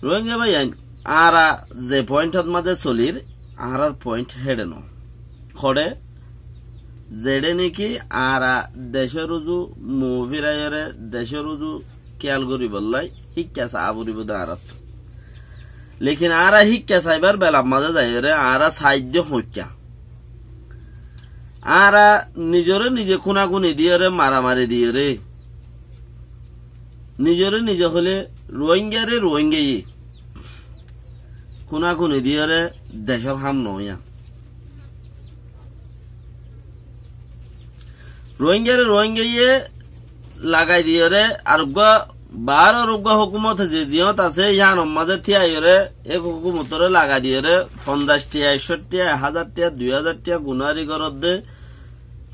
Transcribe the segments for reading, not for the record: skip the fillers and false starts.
রোহিঙ্গা ভাই আরা যে পয়েন্টত মাঝে চলির আরার পয়েন্ট হেডে ন খড়ে যেডে নাকি আরা দেশের উজু মুভিরায়রে দেশের উজু খেয়াল করি বললাই শিক্ষা চা পড়িব আরাত লেকিন আরা শিক্ষা চাইবার বেলার মাঝে যাইরে আরা সাহায্য হইকা আরা নিজরে নিজে খুনাখুনি দিয়ে রে মারামারি দিয়ে রে নিজরে নিজে হলে রোহিঙ্গারে রোহিঙ্গাই খুনাখুনি দিয়ে রে দেশের হাম নয়া রোহিঙ্গারে রোহিঙ্গাইয়ে লাগাই দিয়ে রে আরোগ্য 12 রোগ্য হুকুমত যে জিয়ত আছে ইয়ান মাঝে থিয়াইরে এক হুকুমতরে লাগা দিয়ে রে 50 টিয়া 61 টিয়া 1000 টিয়া 2000 টিয়া গুনারি গরত দে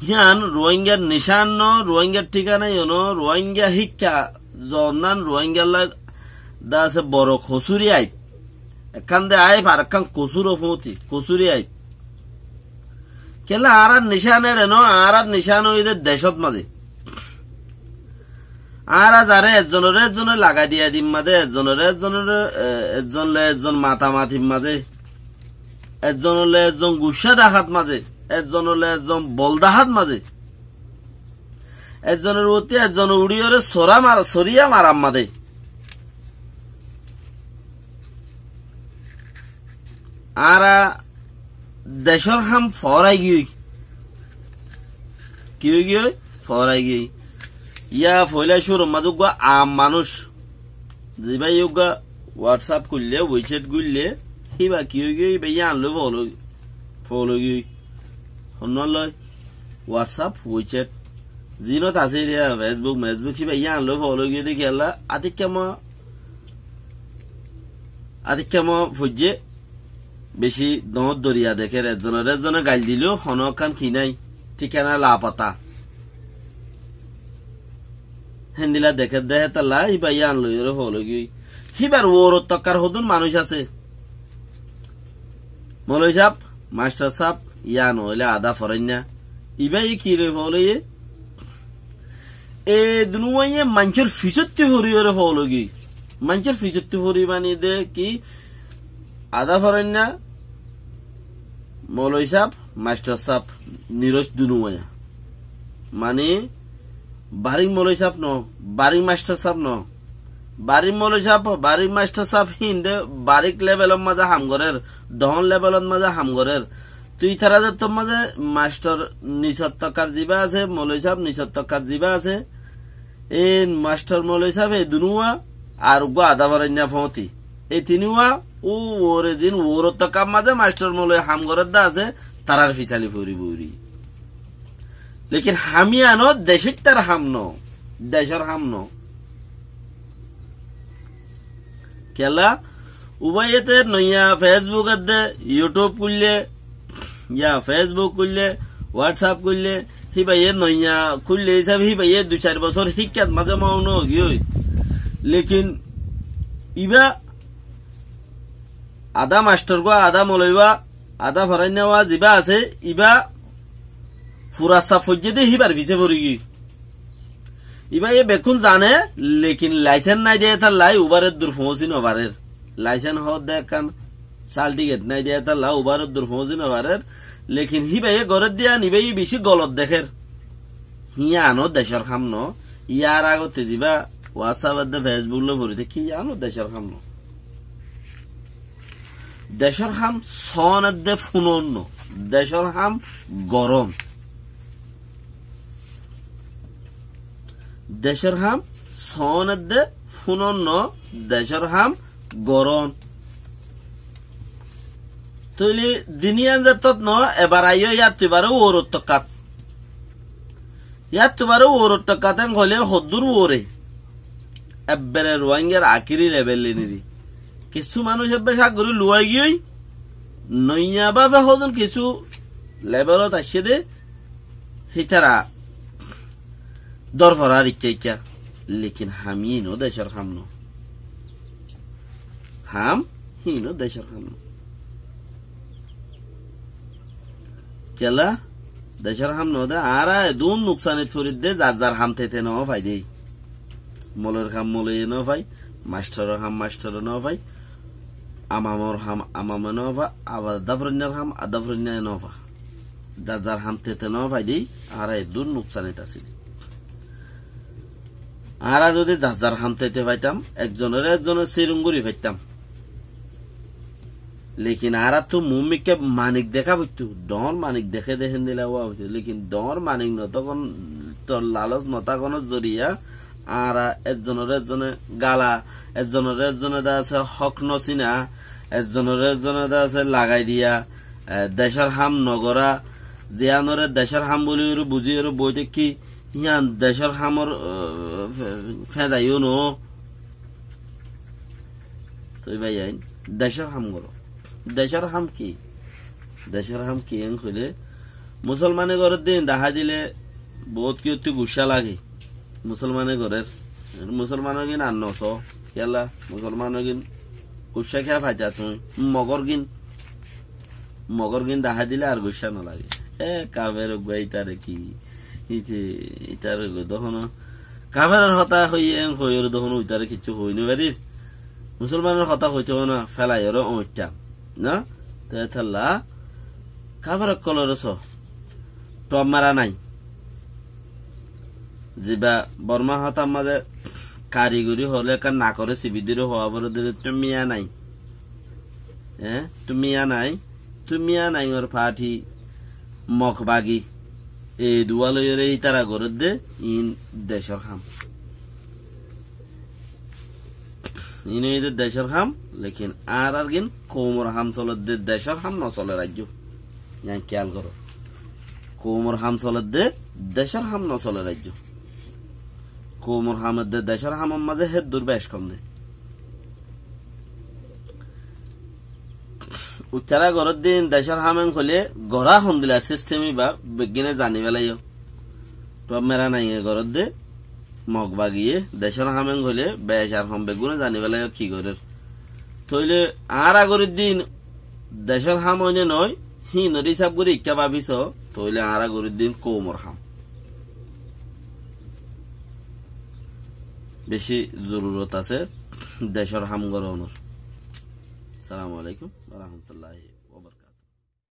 ইয়ান রোহিঙ্গার নিশান ন রোহিঙ্গার ঠিকানা ইনো রোহিঙ্গা শিক্ষা জনান রোহিঙ্গার লাগ দা আছে বড় খসুরি আই এখান দে আই আর এখান কসুর ফতি কসুরি আই কেলা আরার নিশানে রে ন আরার নিশান হইলে দেশত মাঝে আরা যারে একজনে লাগা দিয়া দিম মাঝে একজন মাথা মাথিম মাঝে একজন গুসা দেখাত মাঝে একজন বল দেখাত মাঝে একজনের অতি একজন উড়িয়রে সরিয়া মারাম মাঝে আরা দেশের হাম ফরাই গিয়ে কি গিয়ে ফরাই গিয়ে ইয়া ফয়লা শুরু মাজুক আম মানুষ যিবা ইয়োগা হোয়াটসঅ্যাপ করলে উইচ্যাট করলে সিবা কি গিয়ে ইয়া আনলো ফলো গিয়ে হনলয় হোয়াটসঅ্যাপ উইচ্যাট জিনত আছে ফেসবুক মেসবুক সিবা ইয়া আনলো ফলো গিয়ে দেখি আল্লাহ আতিক্যাম ফুজে বেশি দমত দরিয়া দেখে একজনে গাল দিলেও হনকান কি নাই ঠিকানা লাপাতা হেন্দিলা দেখে দেখে তাল্লা ইবা ইয়া আনলো হলো গিয়ে সিবার ওর টকার হদুন মানুষ আছে মলই সাপ মাস্টার সাপ ইয়া নহলে আদা ফরাইনা ইবাই কি রে হলো এ দুনুমাইয়ে মানুষের ফিসত্তি হরি হলো গিয়ে মানুষের ফিসত্তি হরি বানিয়ে দে কি আদা ফরাইনা মলই সাপ মাস্টার সাপ নিরজ দুনুমাইয়া মানে বারিক মলই সাপ ন বারিক মাস্টার সাপ ন বারিক মলই সাপ বারিক মাস্টার সাপ হিন্দে বারিক লেভেলের মাঝে হামগরের ডহন লেভেলের মাঝে হামগরের তুই তারা যে তোর মাঝে মাস্টার 79 জিবা আছে মলই সাপ 79 জিবা আছে এই মাস্টার মলই সাপ এই দুনুয়া আর গো আদা বারাইনা ফতি এই তিনুয়া ও ওরে দিন ওর টাকা মাঝে মাস্টার মলই হামগরের দা আছে তারার ফিসালি ফুরি বুরি লেকিন হামি আনো দেশের তার হাম ন দেশের হাম ন কেলা উভয়েতে নইয়া ফেসবুক দে ইউটিউব করলে ইয়া ফেসবুক করলে হোয়াটসঅ্যাপ করলে হিবাইয়ে নইয়া খুললে হিসাবে হিবাইয়ে 2-4 বছর শিক্ষাত মাঝে মাউনো গিয়ে লেকিন ইবা আদা মাস্টার গো আদা মলইবা আদা ফরাই নেওয়া জিবা আছে ইবা ফুরাস্তা ফজ্জে দিয়ে হিবার ভিসে ভরি গি ইবা এ বেকুন জানে লেকিন লাইসেন্স নাই দিয়ে তার লাই উবারের দূর পৌঁছি নবারের লাইসেন্স হত দেখান সার্টিফিকেট নাই দিয়ে তার লা উবারের দূর পৌঁছি নবারের লেকিন হিবাই গড়ের দিয়া নিবে বেশি গলত দেখের হিয়া আনো দেশের খাম ন ইয়ার আগতে যাবা হোয়াটসঅ্যাপ ফেসবুক লো ভরিতে কি আনো দেশের খাম ন দেশের খাম সনদে ফুনন দেশের খাম গরম দেশের হাম সনদে ফুনন দেশের হাম গরম তৈলি দিনিয়ান যাতত ন এবার আইও ইয়াত তুবারও ওর টকাত হলে হদ্দুর ওরে এবারে রোহিঙ্গার আকিরি লেভেল নিরি কিছু মানুষ এবার সাগরি লুয়াই গিয়ে নইয়া বাবে হদন কিছু লেভেলত আসছে দে হিতারা দরফরার ইচ্ছা লেকিন হামিনো দেশের হাম ন হাম হিনো দেশের হাম কেলা দেশের হাম ন দে আর দুন নুকসানে ছড়ি দে যার যার হাম থেতে ন ভাই দে মলের খাম মলে ন ভাই মাস্টারের হাম মাস্টারে নভাই, আমামর হাম আমামে নভা, আবার দাফরন্যার হাম আদাফরন্যায় নভা, যার যার হাম তেতে নভাই দিই আর দূর নুকসানিত আছে। আর যদি যার যার হাম তেতে পাইতাম একজনের সিরুঙ্গুরি পাইতাম, লেকিন আর তো মুমিকে মানিক দেখা হইতো, ডর মানিক দেখে দেখেন দিলে হইতো, লেকিন ডর মানিক ন তখন তোর লালচ নতাকন জরিয়া আর একজনে গালা, একজনে দা আছে হক নচিনা, একজনে দা আছে লাগাই দিয়া দেশের হাম নগরা, জিয়ানরে দেশের হাম বলি বুঝি বইতে কি হিয়ান দেশের হামর ফেজাইও ন তুই ভাই আইন দেশের হাম করো। দেশের হাম কি, দেশের হাম কি কইলে মুসলমানে ঘরের দিন দেখা দিলে বহুত কি অতি গুসা লাগে মুসলমানে ঘরের, মুসলমানও কিন আর নস খেলা মুসলমানও কিন গুসা খেয়া ফাইতা তুমি মগর গিন দেখা দিলে আর গুসা নালাগে। কাবের ইতারে কি ইতার তখন কাবের হতা হইয়ের তখন ইতারে কিছু হই নি বাড়ির, মুসলমানের কথা হইতে না ফেলাই ওইটাম না তেলা কাবের কলর টপ মারা নাই, যা বর্মা হতার মাঝে কারিগরি হলে না করে সিবিদির হওয়া বলে দিলে তুমিয়া নাই, তুমিয়া নাই ওর ফাটি মকবাগি এই দুয়ালয়ের এই তারা গরত দে ইন দেশের খাম, ইন দেশের খাম, লেকিন আর গিন কোমর হাম চলত দে দেশের খাম নচলে রাজ্য, খেয়াল করো কোমর হাম চলত দে দেশের হাম নচলে রাজ্য, কোমর হামের দে দেশের হামের মাঝে হেদ দূর বেশ কম দে। উচ্চারা গরত দিন দেশের হামেন হলে গড়া হন দিলা সিস্টেমই বা বিজ্ঞানে জানি বেলাইও টপ মেরা নাই গরত দে মগ বাগিয়ে দেশের হামেন হলে বেশ আর হম বেগুনে জানি বেলাইও কি করে তইলে আর আগরের দিন দেশের হাম হইনে নয় হি নদী হিসাব করে ইকা ভাবিস, তইলে আর আগরের দিন কোমর হাম বেশি জরুরত আছে দেশের হাম গড়ানোর। আসসালামু আলাইকুম ওয়া রাহমাতুল্লাহি ওয়া বারাকাতুহু।